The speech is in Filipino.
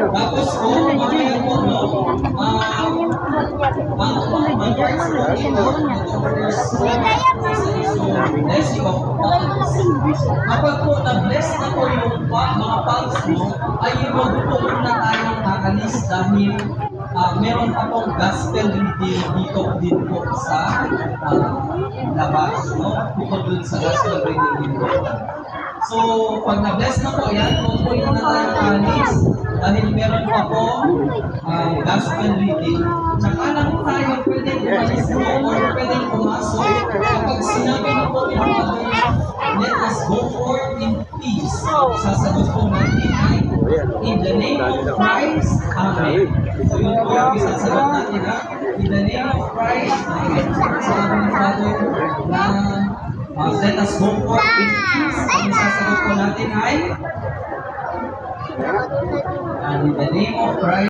Tapos po, mamaya po, no, ang parts po, blessing of palms. Kapag po na-bless na po yung mga palms mo, ay huwag po muna tayong aalis dahil meron pa pong gospel reading dito din po sa labas, no? Bukod dun sa gospel reading dito. So, pag na-bless na po yan, huwag po muna tayong aalis dahil meron pa po gospel reading. Tsaka lang tayo pwedeng umalis po or pwedeng pumasok kapag sinabi na po yung let us go forth in peace. Sasagot po natin ay in the name of Christ, Amen. So yun po yung isasagot natin ha. In the name of Christ, Amen. Sabi ni Father na let us go forth in peace. Ang isasagot po natin ay in the name of Christ.